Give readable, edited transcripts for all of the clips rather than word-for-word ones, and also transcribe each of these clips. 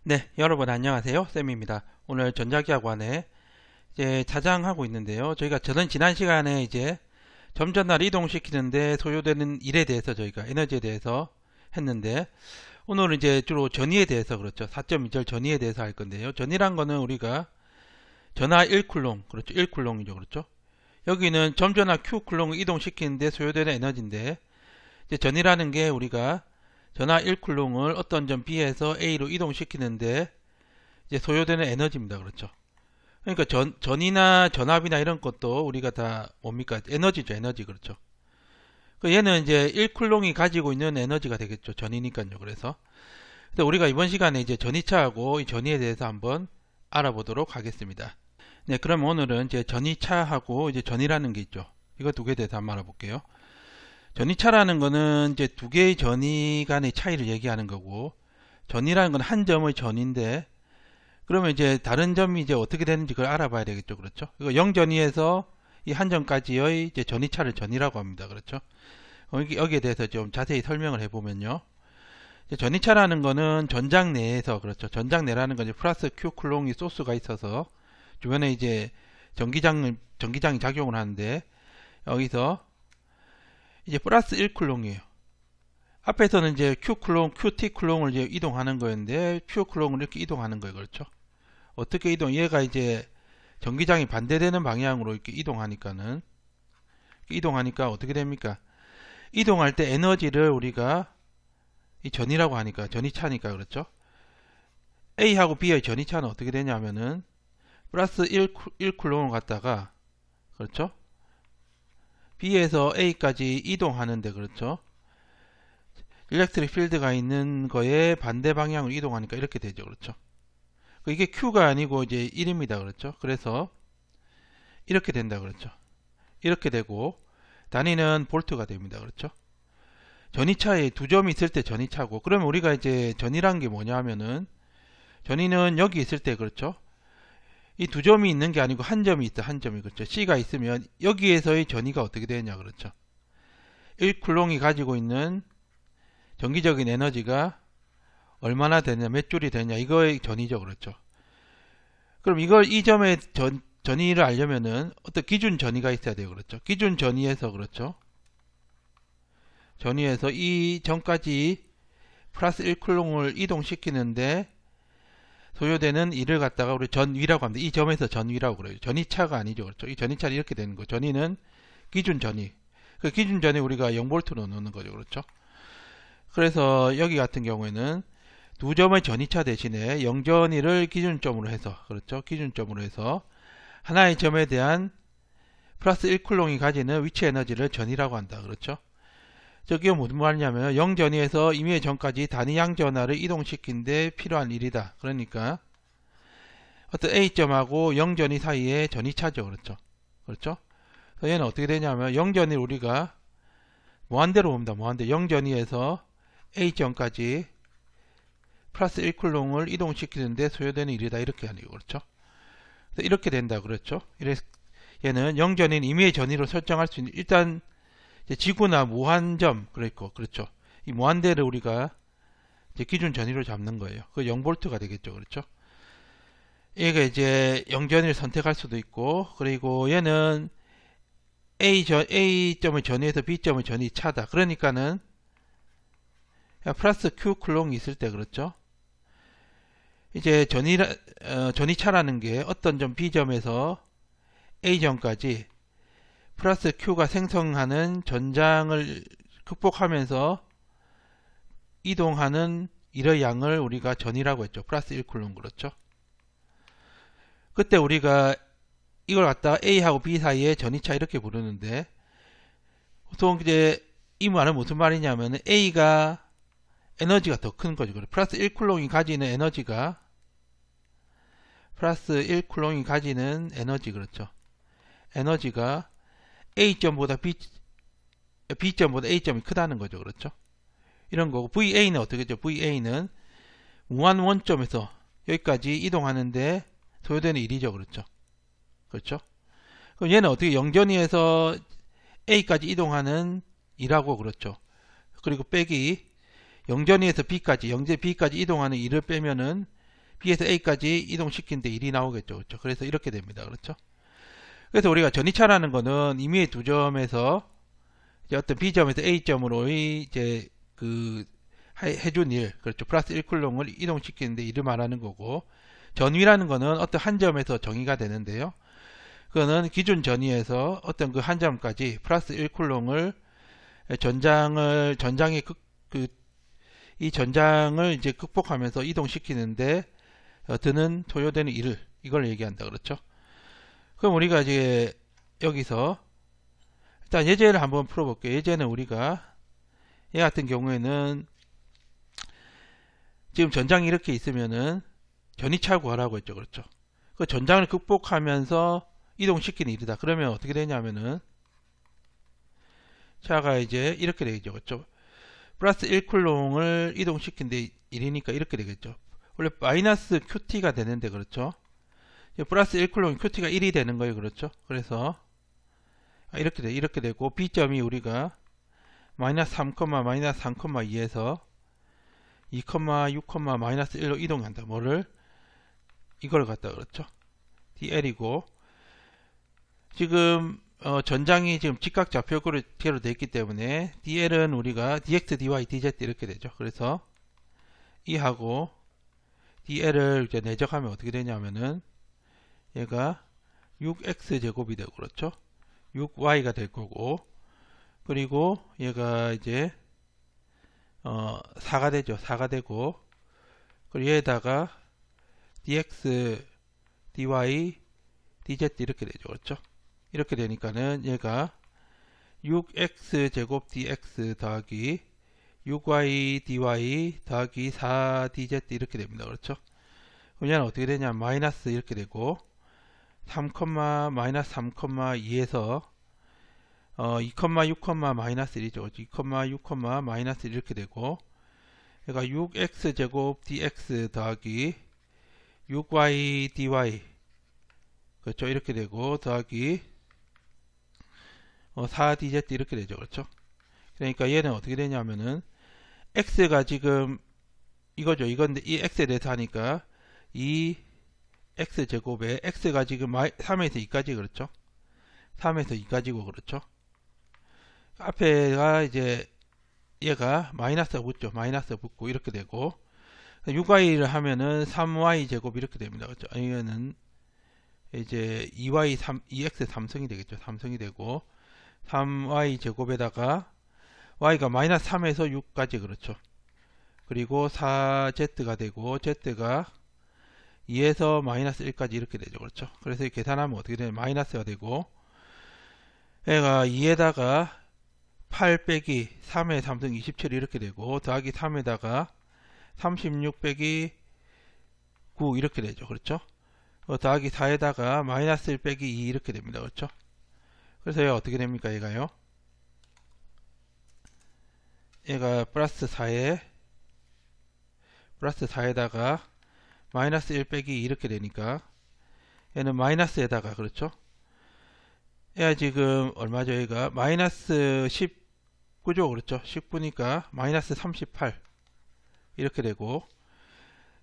네, 여러분 안녕하세요. 쌤입니다. 오늘 전자기하관에 이제 자장하고 있는데요. 저희가 지난 시간에 이제 점전날 이동시키는데 소요되는 일에 대해서 저희가 에너지에 대해서 했는데, 오늘은 이제 주로 전위에 대해서, 그렇죠. 4.2절 전위에 대해서 할 건데요. 전위란 거는 우리가 전하 1쿨롱, 그렇죠. 1쿨롱이죠. 그렇죠. 여기는 점전하 Q쿨롱을 이동시키는데 소요되는 에너지인데, 이제 전위라는 게 우리가 전하 1쿨롱을 어떤 점 B에서 A로 이동시키는데 이제 소요되는 에너지입니다. 그렇죠. 그러니까 전이나 전압이나 이런 것도 우리가 다 뭡니까? 에너지죠. 에너지. 그렇죠. 얘는 이제 1쿨롱이 가지고 있는 에너지가 되겠죠. 전이니까요. 그래서 우리가 이번 시간에 이제 전이차하고 이 전이에 대해서 한번 알아보도록 하겠습니다. 네, 그럼 오늘은 이제 전이차하고 이제 전이라는 게 있죠. 이거 두 개에 대해서 한번 알아볼게요. 전이차라는 거는 이제 두 개의 전이 간의 차이를 얘기하는 거고, 전이라는 건 한 점의 전인데, 그러면 이제 다른 점이 이제 어떻게 되는지 그걸 알아봐야 되겠죠. 그렇죠. 이거 0전위에서 이 한 점까지의 이제 전이차를 전이라고 합니다. 그렇죠. 여기에 대해서 좀 자세히 설명을 해보면요. 전이차라는 거는 전장 내에서, 그렇죠. 전장 내라는 건 이제 플러스 Q 쿨롱이 소스가 있어서 주변에 이제 전기장이 작용을 하는데, 여기서 이제 플러스 1쿨롱이에요. 앞에서는 이제 Q쿨롱, QT쿨롱을 이제 이동하는 거였는데, Q쿨롱을 이렇게 이동하는 거예요. 그렇죠. 어떻게 얘가 이제 전기장이 반대되는 방향으로 이렇게 이동하니까 어떻게 됩니까? 이동할 때 에너지를 우리가 이 전이라고 하니까, 전이차니까, 그렇죠. A하고 B의 전이차는 어떻게 되냐면은 플러스 1쿨롱을 갖다가, 그렇죠. B에서 A까지 이동하는데, 그렇죠. 일렉트릭 필드가 있는 거에 반대 방향으로 이동하니까 이렇게 되죠. 그렇죠. 이게 Q가 아니고 이제 1입니다. 그렇죠. 그래서 이렇게 된다. 그렇죠. 이렇게 되고 단위는 볼트가 됩니다. 그렇죠. 전이차에 두 점이 있을 때 전이차고, 그러면 우리가 이제 전이란 게 뭐냐 하면은, 전이는 여기 있을 때, 그렇죠. 이 두 점이 있는 게 아니고 한 점이 있다. 한 점이. 그렇죠. C가 있으면 여기에서의 전이가 어떻게 되냐. 그렇죠. 1쿨롱이 가지고 있는 전기적인 에너지가 얼마나 되냐, 몇 줄이 되냐, 이거의 전이죠. 그렇죠. 그럼 이 점의 전이를 알려면은 어떤 기준 전이가 있어야 돼요. 그렇죠. 기준 전이에서, 그렇죠. 전이에서 이 점까지 플러스 1쿨롱을 이동시키는데 소요되는 일을 갖다가 우리 전위라고 합니다. 이 점에서 전위라고 그래요. 전이차가 아니죠. 그렇죠. 이 전이차는 이렇게 되는 거. 전이는 기준 전이. 그 기준 전이 우리가 0V로 넣는 거죠. 그렇죠. 그래서 여기 같은 경우에는 두 점의 전이차 대신에 0전위를 기준점으로 해서, 그렇죠. 기준점으로 해서 하나의 점에 대한 플러스 1쿨롱이 가지는 위치 에너지를 전이라고 한다. 그렇죠. 저게 무슨 말이냐면 0전위에서 임의의 전까지 단위 양전하를 이동시킨 데 필요한 일이다. 그러니까 어떤 A점하고 0전위 사이에 전이차죠. 그렇죠. 그렇죠. 그래서 얘는 어떻게 되냐면 0전위를 우리가 무한대로 봅니다. 무한대. 0전위에서 A점까지 플러스 1쿨롱을 이동시키는데 소요되는 일이다. 이렇게 하는 거. 그렇죠. 그래서 이렇게 된다. 그렇죠. 얘는 0전위는 임의의 전위로 설정할 수 있는, 일단 지구나 무한점, 그렇죠. 이 무한대를 우리가 이제 기준 전위로 잡는 거예요. 그 0V가 되겠죠. 그렇죠. 얘가 이제 0전위를 선택할 수도 있고, 그리고 얘는 A점의 전위에서 B점의 전위 차다. 그러니까는 플러스 Q 쿨롱이 있을 때, 그렇죠. 이제 전이차라는 게 어떤 점 B점에서 A점까지 플러스 Q가 생성하는 전장을 극복하면서 이동하는 일의 양을 우리가 전이라고 했죠. 플러스 1쿨롱. 그렇죠. 그때 우리가 이걸 갖다가 A하고 B 사이에 전이차 이렇게 부르는데, 보통 이제 이 말은 무슨 말이냐면 A가 에너지가 더 큰 거죠. 플러스 1쿨롱이 가지는 에너지가 그렇죠. 에너지가 A점보다 B점보다 A점이 크다는 거죠. 그렇죠. 이런 거고, VA는 어떻게 되죠? VA는 무한 원점에서 여기까지 이동하는데 소요되는 일이죠. 그렇죠. 그렇죠. 그럼 얘는 어떻게 0전위에서 A까지 이동하는 일하고, 그렇죠. 그리고 빼기 0전위에서 B까지, 0제 B까지 이동하는 일을 빼면은 B에서 A까지 이동시키는데 1이 나오겠죠. 그렇죠? 그래서 이렇게 됩니다. 그렇죠? 그래서 우리가 전이차라는 거는 임의의 두 점에서 이제 어떤 B점에서 A점으로의 이제 그 해준 일, 그렇죠. 플러스 1쿨롱을 이동시키는데 일을 말하는 거고, 전위라는 거는 어떤 한 점에서 정의가 되는데요. 그거는 기준 전위에서 어떤 그 한 점까지 플러스 1쿨롱을 전장의 이 전장을 이제 극복하면서 이동시키는데 드는 소요되는 일을, 이걸 얘기한다. 그렇죠. 그럼 우리가 이제 여기서 일단 예제를 한번 풀어볼게요. 예제는 우리가 얘 같은 경우에는 지금 전장이 이렇게 있으면은 전이차 구하라고 했죠. 그렇죠. 그 전장을 극복하면서 이동시키는 일이다. 그러면 어떻게 되냐면은 차가 이제 이렇게 되겠죠. 그렇죠. 플러스 1쿨롱을 이동시킨데 1이니까 이렇게 되겠죠. 원래 마이너스 QT가 되는데 그렇죠. 플러스 1쿨롱 QT가 1이 되는 거예요. 그렇죠. 그래서 이렇게 되고 B점이 우리가 마이너스 3, 마이너스 3,2에서 2,6, 마이너스 1로 이동한다. 뭐를? 이걸 갖다 그렇죠. DL이고 지금 전장이 지금 직각 좌표구로 되어 있기 때문에 DL은 우리가 DX, DY, DZ 이렇게 되죠. 그래서 이하고 DL을 이제 내적하면 어떻게 되냐면은 얘가 6X 제곱이 되고 그렇죠. 6Y가 될 거고 그리고 얘가 이제 4가 되죠. 4가 되고 그리고 얘에다가 dx, dy, dz 이렇게 되죠. 그렇죠? 이렇게 되니까는 얘가 6x 제곱 dx 더하기 6y dy 더하기 4dz 이렇게 됩니다. 그렇죠? 그럼 얘는 어떻게 되냐? 마이너스 이렇게 되고 3, 마이너스 3,2에서 2,6, 마이너스 1이죠. 2,6, 마이너스 1 이렇게 되고 얘가 6x 제곱 dx 더하기 6y dy 그렇죠. 이렇게 되고 더하기 4dz 이렇게 되죠. 그렇죠. 그러니까 얘는 어떻게 되냐면은 x가 지금 이거죠. 이건데 이 x에 대해서 하니까 이 x 제곱에 x가 지금 3에서 2까지 그렇죠. 3에서 2까지고 그렇죠. 앞에가 이제 얘가 마이너스가 붙죠. 마이너스가 붙고 이렇게 되고 6y를 하면은 3y 제곱 이렇게 됩니다. 그렇죠? 이거는 이제 2x 3승이 되겠죠. 3승이 되고 3y 제곱에다가 y가 마이너스 3에서 6까지 그렇죠. 그리고 4z가 되고 z가 2에서 마이너스 1까지 이렇게 되죠. 그렇죠. 그래서 계산하면 어떻게 되냐면 마이너스가 되고 얘가 2에다가 8 빼기 3의 3승 27 이렇게 되고 더하기 3에다가 36 빼기 9 이렇게 되죠. 그렇죠. 더하기 4에다가 마이너스 1 빼기 2 이렇게 됩니다. 그렇죠. 그래서 얘가 어떻게 됩니까? 얘가요. 얘가 플러스 4에다가 마이너스 1 빼기 2 이렇게 되니까 얘는 마이너스에다가 그렇죠. 얘가 지금 얼마죠? 얘가 마이너스 19죠. 그렇죠. 19니까 마이너스 38 이렇게 되고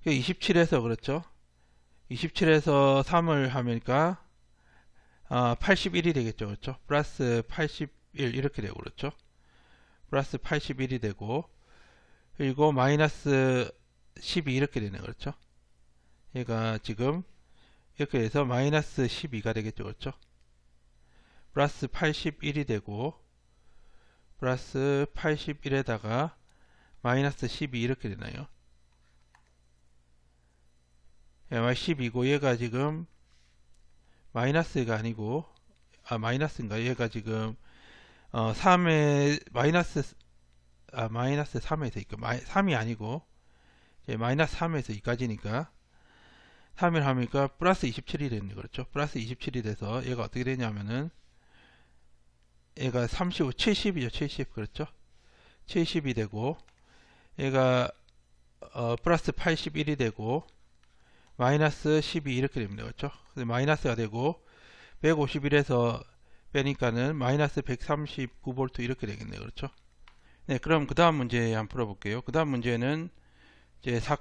27에서 그렇죠. 27에서 3을 하니까 81이 되겠죠. 그렇죠. 플러스 81 이렇게 되고 그렇죠. 플러스 81이 되고 그리고 마이너스 12 이렇게 되네. 그렇죠. 얘가 지금 이렇게 해서 마이너스 12가 되겠죠. 그렇죠. 플러스 81이 되고 플러스 81에다가 마이너스 12 이렇게 되나요? 얘가 12고 얘가 지금 마이너스가 아니고 마이너스인가? 얘가 지금 3에 마이너스 3에서 2, 3이 아니고 마이너스 3에서 2까지니까 3을 하니까 플러스 27이 되는 그렇죠. 플러스 27이 돼서 얘가 어떻게 되냐면은 얘가 35, 70이죠. 70 그렇죠. 70이 되고 얘가 플러스 81이 되고 마이너스 12 이렇게 됩니다. 그렇죠. 마이너스가 되고 151에서 빼니까는 마이너스 139V 이렇게 되겠네요. 그렇죠. 네, 그럼 그 다음 문제 한번 풀어볼게요. 그 다음 문제는 이제 4,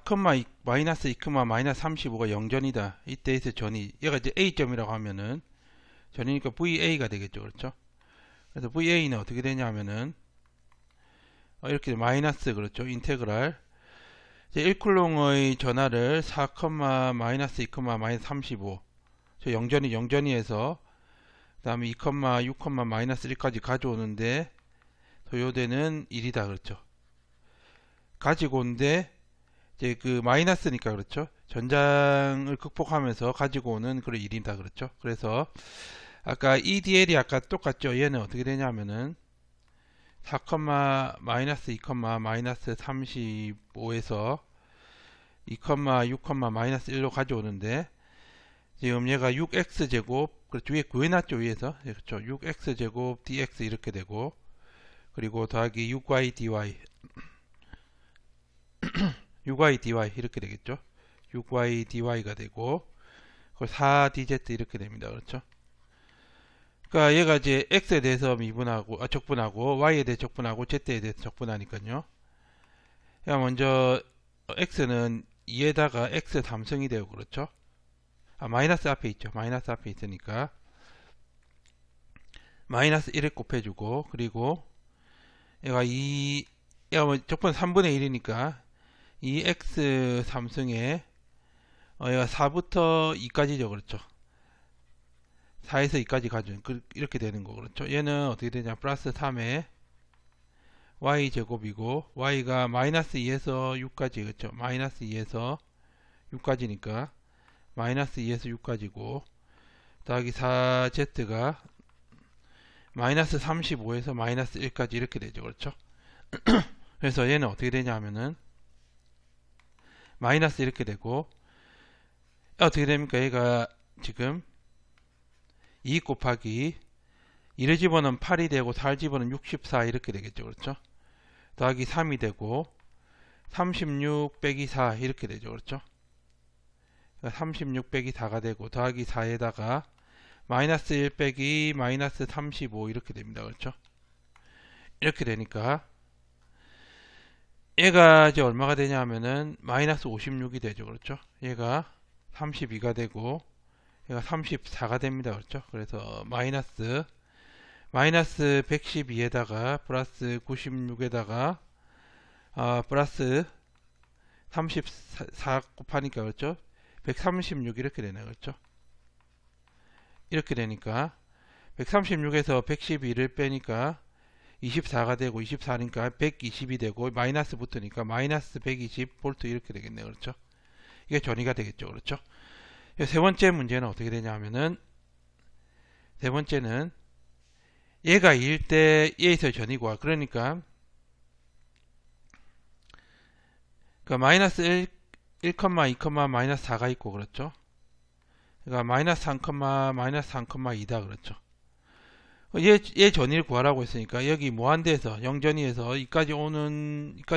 마이너스 2, 마이너스 35가 0전이다. 이때에서 전이, 얘가 이제 A점이라고 하면은 전이니까 VA가 되겠죠. 그렇죠? 그래서 VA는 어떻게 되냐면은 이렇게 마이너스, 그렇죠? 인테그랄 이제 1쿨롱의 전하를 4, 마이너스 2, 마이너스 35, 저 영전이에서 그 다음에 2, 6, 마이너스 1까지 가져오는데 소요되는 1이다. 그렇죠? 가지고 온데 이제 그 마이너스니까, 그렇죠? 전장을 극복하면서 가지고 오는 그런 1이다. 그렇죠? 그래서 아까 EDL이 아까 똑같죠? 얘는 어떻게 되냐면은 4, 마이너스 2, 마이너스 35에서 2, 6, 마이너스 1로 가져오는데 지금 얘가 6x제곱, 그렇죠? 위에 구해놨죠? 위에서. 그렇죠? 6x제곱 dx 이렇게 되고, 그리고 더하기 6y dy 6y dy 이렇게 되겠죠? 6y dy가 되고, 4dz 이렇게 됩니다. 그렇죠? 그러니까 얘가 이제 x에 대해서 적분하고 y에 대해 적분하고 z에 대해서 적분하니까요. 그러니까 먼저 x는 2에다가 x 삼성이 되고, 그렇죠? 마이너스 앞에 있죠. 마이너스 앞에 있으니까 마이너스 1을 곱해주고, 그리고 얘가 얘가 뭐 적분 3분의 1이니까 이 x 삼성에 얘가 4부터 2까지죠. 그렇죠? 4에서 2까지 가져온 이렇게 되는 거. 그렇죠? 얘는 어떻게 되냐, 플러스 3에 y 제곱이고, y가 마이너스 2에서 6까지, 그렇죠? 마이너스 2에서 6까지니까 마이너스 2에서 6까지고, 더하기 4z가 마이너스 35에서 마이너스 1까지 이렇게 되죠. 그렇죠? 그래서 얘는 어떻게 되냐 하면은 마이너스 이렇게 되고, 어떻게 됩니까? 얘가 지금 2 곱하기 1을 집어넣으면 8이 되고 4를 집어넣으면 64 이렇게 되겠죠. 그렇죠? 더하기 3이 되고 36 빼기 4 이렇게 되죠. 그렇죠? 36 빼기 4가 되고, 더하기 4에다가 마이너스 1 빼기 마이너스 35 이렇게 됩니다. 그렇죠? 이렇게 되니까 얘가 이제 얼마가 되냐 하면은 마이너스 56이 되죠. 그렇죠? 얘가 32가 되고 얘가 34가 됩니다. 그렇죠? 그래서 마이너스 112에다가 플러스 96에다가 플러스 34 곱하니까, 그렇죠? 136 이렇게 되네. 그렇죠? 이렇게 되니까 136에서 112를 빼니까 24가 되고, 24니까 120이 되고, 마이너스 붙으니까 마이너스 120V 이렇게 되겠네요. 그렇죠? 이게 전이가 되겠죠. 그렇죠? 세 번째 문제는 어떻게 되냐 하면은, 세 번째는 얘가 2일 때 얘에서 전이고, 그러니까 마이너스 1, 2, 마이너스 4가 있고, 그렇죠? 그러니까 마이너스 3, 마이너스 3,2다. 그렇죠? 얘 전위를 구하라고 했으니까 여기 무한대에서 영전위에서 이까지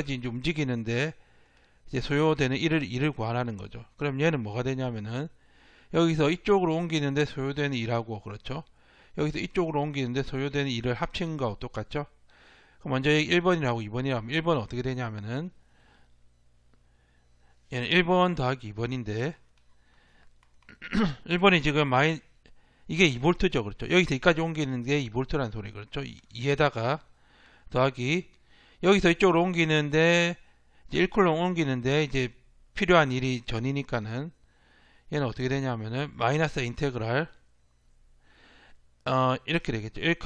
이제 움직이는데 이제 소요되는 2를 구하라는 거죠. 그럼 얘는 뭐가 되냐면은 여기서 이쪽으로 옮기는데 소요되는 2하고, 그렇죠? 여기서 이쪽으로 옮기는데 소요되는 2를 합친 거하고 똑같죠? 그럼 먼저 1번이라고 2번이라고 하면 1번은 어떻게 되냐면은 얘는 1번 더하기 2번인데 1번이 지금 이게 2V죠. 그렇죠? 여기서 여기까지 옮기는 게 2V라는 소리. 그렇죠? 2에다가 더하기 여기서 이쪽으로 옮기는데 이제 1쿨롱 옮기는데 이제 필요한 일이 전이니까는 얘는 어떻게 되냐면은 마이너스 인테그랄 이렇게 되겠죠. 1,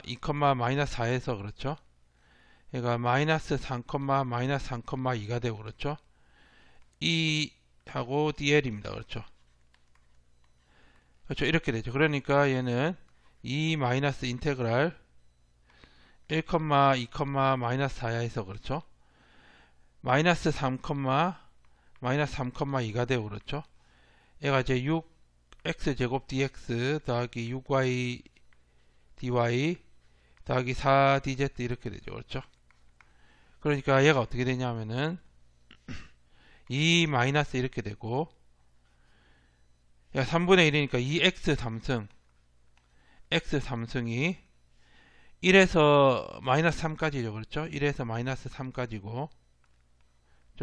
2, 마이너스 4에서, 그렇죠? 얘가 마이너스 3, 마이너스 3,2가 되고, 그렇죠? 2 하고 dl입니다. 그렇죠? 그렇죠? 이렇게 되죠. 그러니까 얘는 2 마이너스 인테그랄 1, 2, 마이너스 4야에서, 그렇죠? 마이너스 3, 마이너스 3,2가 되고, 그렇죠? 얘가 이제 6x 제곱 dx 더하기 6y dy 더하기 4dz 이렇게 되죠. 그렇죠? 그러니까 얘가 어떻게 되냐면은 2 마이너스 이렇게 되고, 야 3분의 1이니까 2x 삼승이 1에서 마이너스 3까지죠. 그렇죠? 1에서 마이너스 3까지고,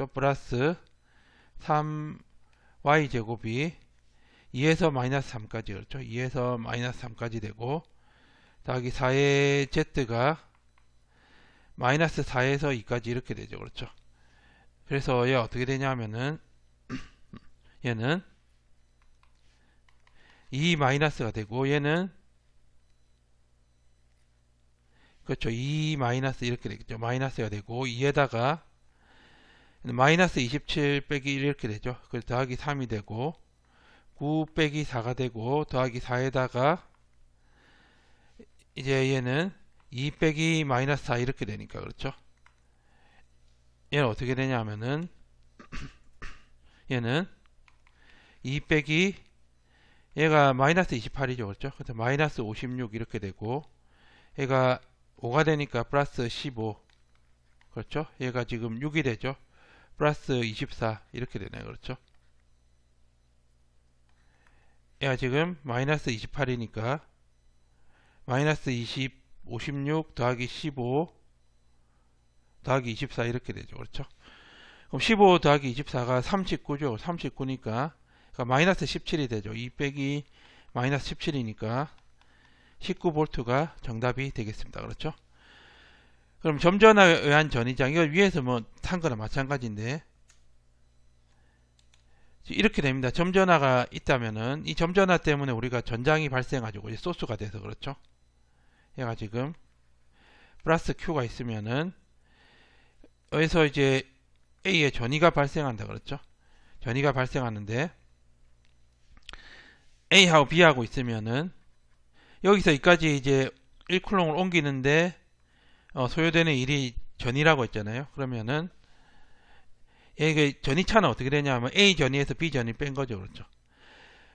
플러스 3y제곱이 2에서 마이너스 3까지 그렇죠. 2에서 마이너스 3까지 되고 더하기 4의 z가 마이너스 4에서 2까지 이렇게 되죠. 그렇죠. 그래서 얘 어떻게 되냐면은 얘는 2 마이너스가 되고 얘는 그렇죠. 2 마이너스 이렇게 되겠죠. 마이너스가 되고 2에다가 마이너스 27 빼기 1 이렇게 되죠. 그래서 더하기 3이 되고 9 빼기 4가 되고 더하기 4에다가 이제 얘는 2 빼기 마이너스 4 이렇게 되니까 그렇죠. 얘는 어떻게 되냐면은 얘는 2 빼기 얘가 마이너스 28이죠. 그렇죠. 그래서 마이너스 56 이렇게 되고 얘가 5가 되니까 플러스 15 그렇죠. 얘가 지금 6이 되죠. 플러스 24 이렇게 되네요. 그렇죠. 얘가 지금 마이너스 28이니까 마이너스 56 더하기 15 더하기 24 이렇게 되죠. 그렇죠. 그럼 15 더하기 24가 39죠. 39니까 마이너스 17이 되죠. 2 빼기 마이너스 17이니까 19V가 정답이 되겠습니다. 그렇죠. 그럼 점전화에 의한 전이장 이거 위에서 뭐 탄 거나 마찬가지인데 이렇게 됩니다. 점전화가 있다면은 이 점전화 때문에 우리가 전장이 발생하고 소스가 돼서 그렇죠. 얘가 지금 플러스 Q가 있으면은 여기서 이제 A의 전이가 발생한다 그렇죠. 전이가 발생하는데 A하고 B하고 있으면은 여기서 여기까지 이제 1쿨롱을 옮기는데 소요되는 일이 전이라고 했잖아요. 그러면은 이게 전이차는 어떻게 되냐면 A 전이에서 B 전이 뺀 거죠. 그렇죠.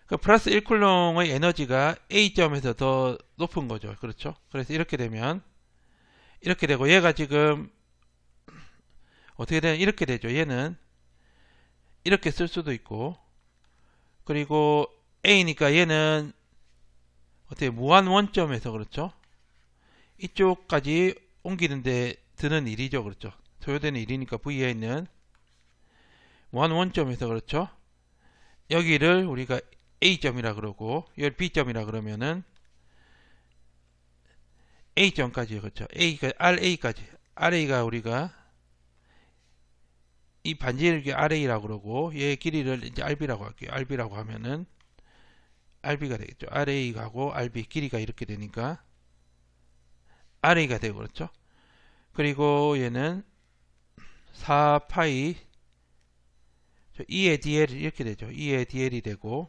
그 플러스 1쿨롱의 에너지가 A점에서 더 높은 거죠. 그렇죠. 그래서 이렇게 되면 이렇게 되고 얘가 지금 어떻게 되냐 이렇게 되죠. 얘는 이렇게 쓸 수도 있고 그리고 A니까 얘는 어떻게 무한 원점에서 그렇죠. 이쪽까지 옮기는데 드는 일이죠. 그렇죠. 소요되는 일이니까 V에 있는 무한 원점에서 그렇죠. 여기를 우리가 A점이라 그러고 여기 B점이라 그러면은 A점까지 그렇죠. A가 RA까지 RA가 우리가 이 반지를 RA라고 그러고 얘 길이를 이제 RB라고 할게요. RB라고 하면은 RB가 되겠죠. RA하고 RB 길이가 이렇게 되니까 RA가 되고 그렇죠. 그리고 얘는 4파이 2의 DL이 이렇게 되죠. 2의 DL이 되고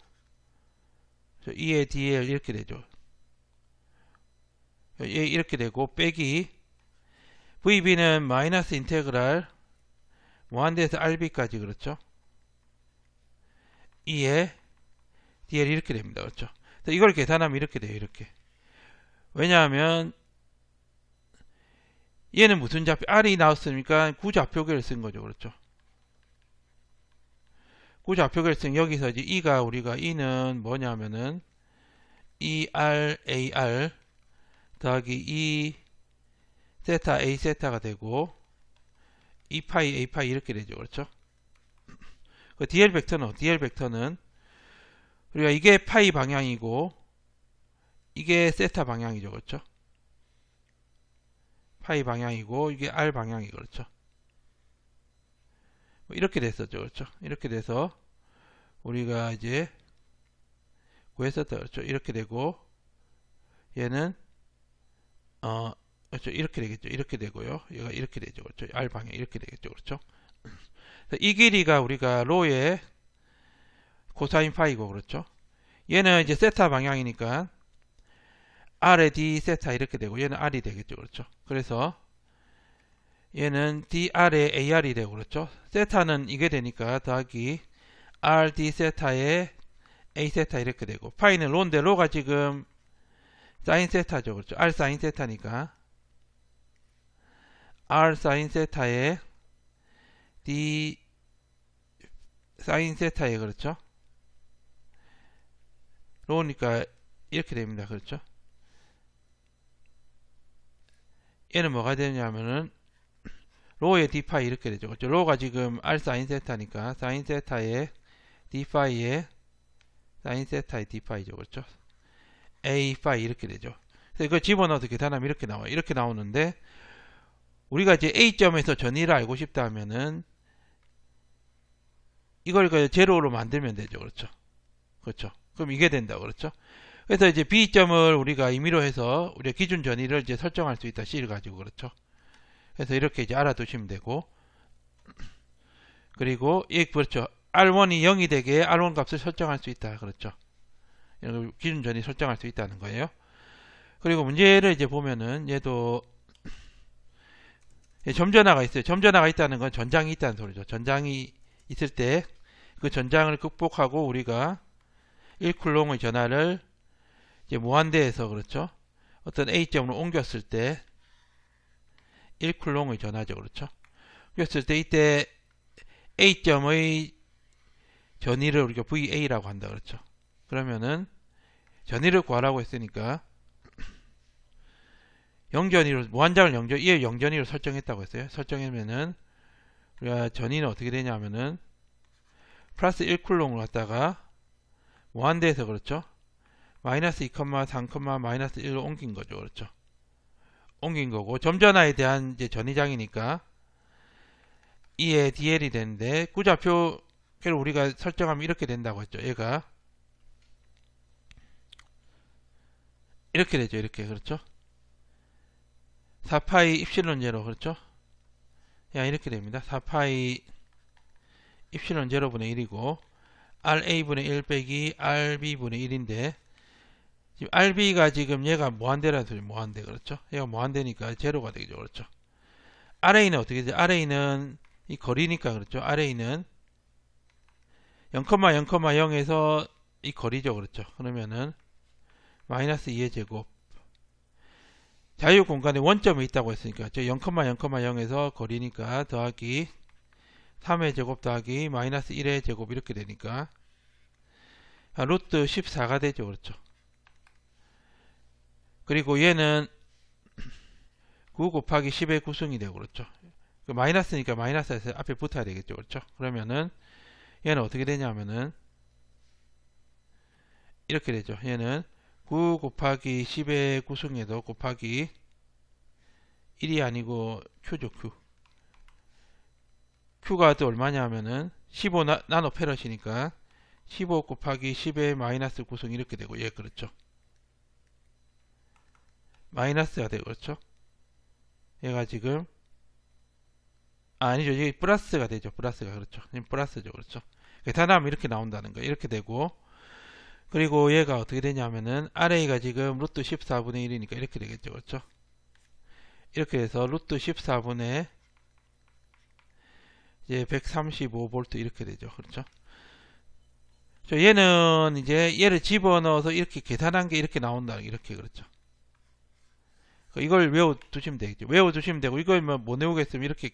2의 DL 이렇게 되죠. 이렇게 되고 빼기 VB는 마이너스 인테그랄 무한대에서 RB까지 그렇죠. 2의 DL이 이렇게 됩니다. 그렇죠. 이걸 계산하면 이렇게 돼요. 이렇게. 왜냐하면 얘는 무슨 좌표 R이 나왔으니까 구좌표계를 쓴 거죠. 그렇죠. 구좌표계를 쓴 여기서 이제 E가 우리가 E는 뭐냐면은 ERAR 더하기 E 세타 A 세타가 되고 E 파이 A 파이 이렇게 되죠. 그렇죠. 그 DL 벡터는 우리가 이게 파이 방향이고 이게 세타 방향이죠. 그렇죠. 파이 방향이고 이게 R 방향이 그렇죠. 이렇게 됐었죠. 그렇죠. 이렇게 돼서 우리가 이제 구했었다. 그렇죠. 이렇게 되고 얘는 그렇죠. 이렇게 되겠죠. 이렇게 되고요. 얘가 이렇게 되죠. 그렇죠. R 방향 이렇게 되겠죠. 그렇죠. 이 길이가 우리가 로의 코사인 파이고 그렇죠. 얘는 이제 세타 방향이니까 R의 D 세타 이렇게 되고 얘는 R이 되겠죠. 그렇죠. 그래서 얘는 DR의 AR이 되고 그렇죠. 세타는 이게 되니까 더하기 RD 세타의 A 세타 이렇게 되고 파이는 로인데 로가 지금 사인 세타죠. 그렇죠. R 사인 세타니까 R 사인 세타의 D 사인 세타에 그렇죠. 로우니까 이렇게 됩니다. 그렇죠. 얘는 뭐가 되냐면은 로의 d파이 이렇게 되죠. 그렇죠? 로가 지금 r 사인 세타니까 사인 세타의 d파이의 사인 세타의 d파이죠. 그렇죠? a 파이 이렇게 되죠. 그래서 이거 집어넣어서 계산하면 이렇게 나와요. 이렇게 나오는데 우리가 이제 A점에서 전위를 알고 싶다 하면은 이걸 제로로 만들면 되죠. 그렇죠? 그렇죠? 그럼 이게 된다. 그렇죠? 그래서 이제 B점을 우리가 임의로 해서 우리가 기준 전위를 이제 설정할 수 있다. C를 가지고. 그렇죠? 그래서 이렇게 이제 알아두시면 되고, 그리고 그렇죠. R1이 0이 되게 R1 값을 설정할 수 있다. 그렇죠? 이런 기준 전위 설정할 수 있다는 거예요. 그리고 문제를 이제 보면은 얘도 점전화가 있어요. 점전화가 있다는 건 전장이 있다는 소리죠. 전장이 있을 때 그 전장을 극복하고 우리가 1쿨롱의 전하를 이제 무한대에서 그렇죠. 어떤 A점으로 옮겼을 때 1쿨롱의 전하죠. 그렇죠. 옮겼을 때 이때 A점의 전위를 우리가 VA라고 한다. 그렇죠. 그러면은 전위를 구하라고 했으니까 영전위로 무한장을 이에 영전위로 설정했다고 했어요. 설정하면은 우리가 전위는 어떻게 되냐면은 플러스 1쿨롱을 갖다가 무한대에서 그렇죠. 마이너스 2, 3, 마이너스 1로 옮긴 거죠. 그렇죠. 옮긴 거고 점전화에 대한 이제 전위장이니까 E의 DL이 되는데 구좌표를 우리가 설정하면 이렇게 된다고 했죠. 얘가 이렇게 되죠. 이렇게. 그렇죠. 4파이 입실론 제로. 그렇죠. 이렇게 됩니다. 4파이 입실론 제로분의 1이고 RA분의 1 빼기 RB분의 1인데 지금 RB가 지금 얘가 무한대라는 소리. 무한대. 그렇죠. 얘가 무한대니까 제로가 되겠죠. 그렇죠. RA는 어떻게 되죠? RA는 이 거리니까 그렇죠. RA는 0,0,0에서 이 거리죠. 그렇죠. 그러면은 마이너스 2의 제곱 자유 공간에 원점이 있다고 했으니까 0,0,0에서 거리니까 더하기 3의 제곱 더하기 마이너스 1의 제곱 이렇게 되니까 루트 14가 되죠. 그렇죠. 그리고 얘는 9 곱하기 10의 구승이 되고 그렇죠. 마이너스니까 마이너스에서 앞에 붙어야 되겠죠. 그렇죠. 그러면은 얘는 어떻게 되냐면은 이렇게 되죠. 얘는 9 곱하기 10의 구승에도 곱하기 1이 아니고 Q죠. Q. Q가 또 얼마냐면은 15 나노페럿이니까 15 곱하기 10의 마이너스 구승 이렇게 되고 예 그렇죠. 마이너스가 되고 그렇죠. 얘가 지금 아니죠. 이게 플러스가 되죠. 플러스가 그렇죠. 플러스죠. 그렇죠. 계산하면 이렇게 나온다는 거예요. 이렇게 되고 그리고 얘가 어떻게 되냐면은 RA가 지금 루트 14분의 1이니까 이렇게 되겠죠. 그렇죠. 이렇게 해서 루트 14분의 이제 135V 이렇게 되죠. 그렇죠. 얘는 이제 얘를 집어넣어서 이렇게 계산한 게 이렇게 나온다. 이렇게 그렇죠. 이걸 외워두시면 되겠죠. 외워두시면 되고 이걸 못 외우겠으면 이렇게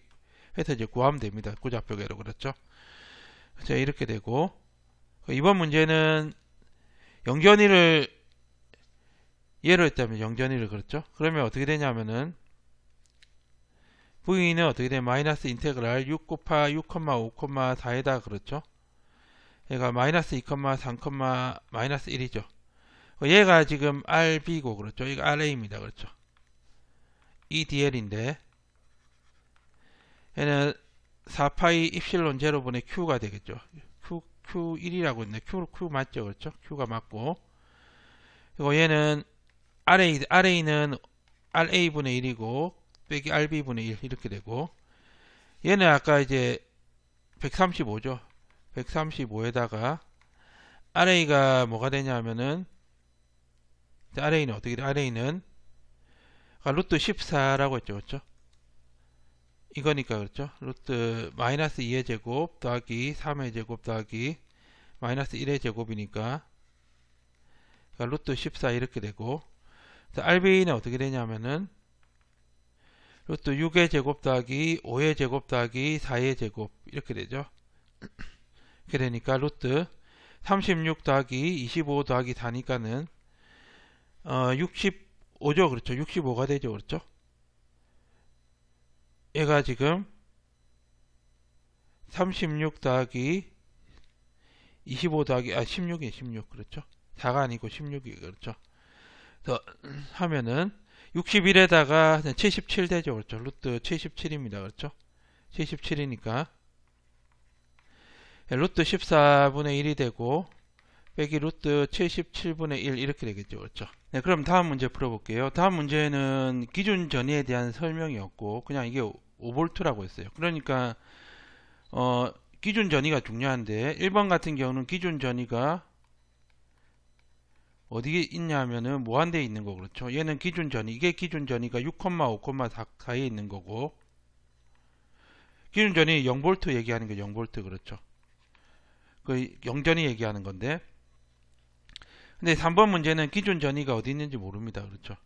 해서 이제 구하면 됩니다. 구좌표계로 그렇죠. 자 이렇게 되고 이번 문제는 영전위를 예로 했다면 영전위를 그렇죠. 그러면 어떻게 되냐면은 V는 어떻게 되면 마이너스 인테그랄 6 곱하 6,5,4에다 그렇죠. 얘가 마이너스 2, 3, 마이너스 1이죠. 얘가 지금 RB고 그렇죠. 이거 RA입니다. 그렇죠. 이 DL인데 얘는 4파이 입실론 제로분의 Q가 되겠죠. Q1이라고 있네. Q 맞죠. 그렇죠. Q가 맞고 그리고 얘는 RA는 RA분의 1이고 빼기 RB분의 1 이렇게 되고 얘는 아까 이제 135죠. 135에다가 RA가 뭐가 되냐면은 RA는 어떻게 돼? RA는 루트 14라고 했죠. 그렇죠? 이거니까 그렇죠? 루트 마이너스 2의 제곱 더하기 3의 제곱 더하기 마이너스 1의 제곱이니까 루트 14 이렇게 되고 RB는 어떻게 되냐면은 루트 6의 제곱 더하기 5의 제곱 더하기 4의 제곱 이렇게 되죠. 이렇게 되니까 루트 36 더하기 25 더하기 4니까는 65죠. 그렇죠. 65가 되죠. 그렇죠. 얘가 지금 36 더하기 25 더하기 16이에요. 16 그렇죠. 4가 아니고 16이 그렇죠. 더 하면은 61에다가 77 되죠. 그렇죠. 루트 77입니다. 그렇죠. 77이니까 루트 14분의 1이 되고 빼기 루트 77분의 1 이렇게 되겠죠. 그렇죠. 네, 그럼 다음 문제 풀어볼게요. 다음 문제는 기준 전이에 대한 설명이었고 그냥 이게 5V라고 했어요. 그러니까 기준 전이가 중요한데 1번 같은 경우는 기준 전이가 어디에 있냐면은 무한대에 있는 거 그렇죠. 얘는 기준 전이 이게 기준 전이가 6,5,4 사이에 있는 거고 기준 전이 0V 얘기하는 게 0V 그렇죠. 그 영전이 얘기하는 건데 근데 3번 문제는 기준 전이가 어디 있는지 모릅니다. 그렇죠.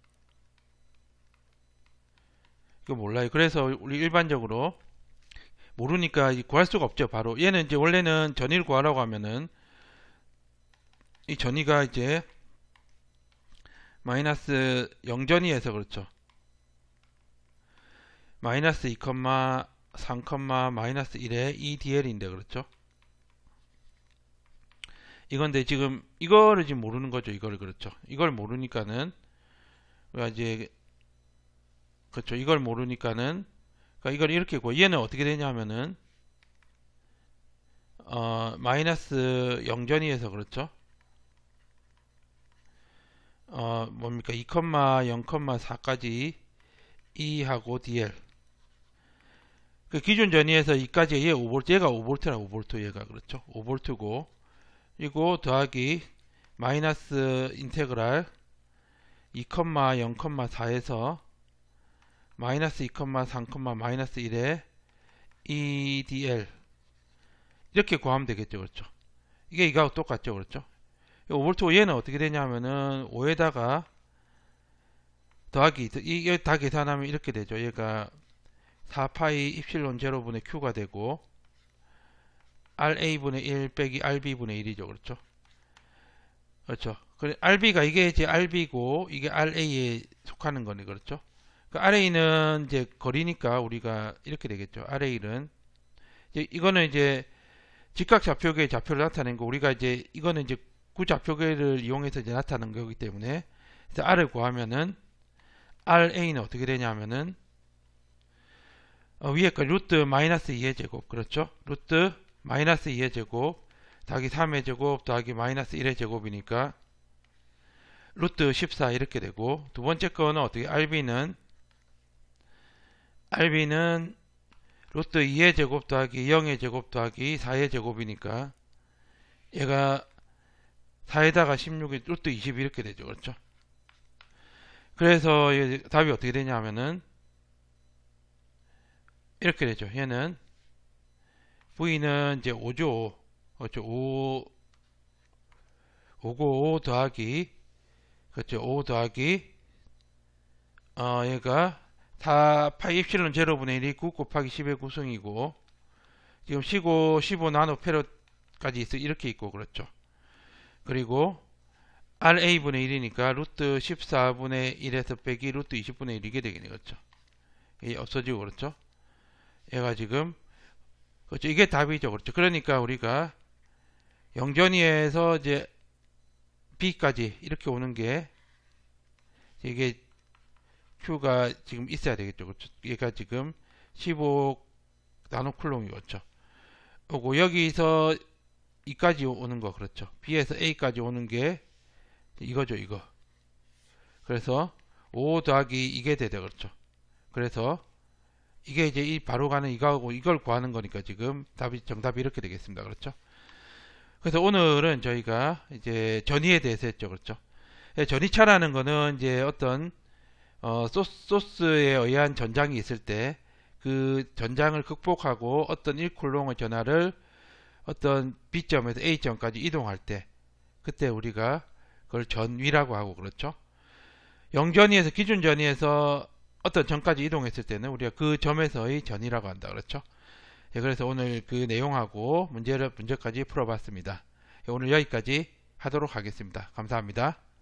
이거 몰라요. 그래서 우리 일반적으로 모르니까 구할 수가 없죠. 바로 얘는 이제 원래는 전이를 구하라고 하면은 이 전이가 이제 마이너스 0전이에서 그렇죠. 마이너스 2, 3, 마이너스 1에 EDL인데 그렇죠. 이건데 지금 이거를 지금 모르는 거죠. 이거를 그렇죠. 이걸 모르니까는 우리가 이제 그렇죠. 이걸 모르니까는 그러니까 이걸 이렇게 고 얘는 어떻게 되냐면은 마이너스 0전이에서 그렇죠. 뭡니까 2, 0,4까지 E하고 DL 그 기준 전이에서 2까지 얘 5V 얘가 5V라 5V 얘가 그렇죠. 5V고 그리고 더하기 마이너스 인테그랄 2, 0,4에서 마이너스 2, 3, 마이너스 1에 EDL 이렇게 구하면 되겠죠. 그렇죠. 이게 이거하고 똑같죠. 그렇죠. 5V 얘는 어떻게 되냐면은 5에다가 더하기 이게 다 계산하면 이렇게 되죠. 얘가 4파이 입실론 제로분의 Q가 되고 RA분의 1 빼기 RB분의 1이죠. 그렇죠. 그렇죠. RB가 이게 이제 RB고 이게 RA에 속하는 거네. 그렇죠. 그 RA는 이제 거리니까 우리가 이렇게 되겠죠. RA는 이거는 이제 직각좌표계의 좌표를 나타낸 거 우리가 이제 이거는 이제 구좌표계를 이용해서 이제 나타낸 거기 때문에 R을 구하면은 RA는 어떻게 되냐면은 위에 거 루트 마이너스 2의 제곱 그렇죠. 루트 마이너스 2의 제곱 더하기 3의 제곱 더하기 마이너스 1의 제곱이니까 루트 14 이렇게 되고 두 번째 거는 어떻게 RB는 루트 2의 제곱 더하기 0의 제곱 더하기 4의 제곱이니까 얘가 4에다가 16이 루트 20 이렇게 되죠. 그렇죠. 그래서 답이 어떻게 되냐면은 이렇게 되죠. 얘는 V는 이제 5죠. 그렇죠. 5고 5 더하기 그렇죠. 5 더하기 얘가 4파이 입실론 제로분의 1이 9 곱하기 10의 구성이고 지금 15 나노페롯까지 있어 이렇게 있고 그렇죠. 그리고 RA분의 1이니까 루트 14분의 1에서 빼기 루트 20분의 1 이게 되겠네. 그렇죠. 이게 없어지고 그렇죠. 얘가 지금 그렇죠. 이게 답이죠. 그렇죠. 그러니까 우리가 영전이에서 이제 B까지 이렇게 오는 게 이게 Q가 지금 있어야 되겠죠. 그렇죠. 얘가 지금 15 나노쿨롱이었죠. 그리고 여기서 2까지 오는 거 그렇죠. B에서 A까지 오는 게 이거죠. 이거. 그래서 5 더하기 이게 되죠. 그렇죠. 그래서 이게 이제 이 바로 가는 이거하고 이걸 구하는 거니까 지금 정답이 이렇게 되겠습니다. 그렇죠. 그래서 오늘은 저희가 이제 전이에 대해서 했죠. 그렇죠. 전이차라는 거는 이제 어떤 소스에 의한 전장이 있을 때 그 전장을 극복하고 어떤 1쿨롱의 전하를 어떤 B점에서 A점까지 이동할 때 그때 우리가 그걸 전위라고 하고 그렇죠. 영전위에서 기준 전위에서 어떤 점까지 이동했을 때는 우리가 그 점에서의 전이라고 한다. 그렇죠. 그래서 오늘 그 내용하고 문제까지 풀어봤습니다. 오늘 여기까지 하도록 하겠습니다. 감사합니다.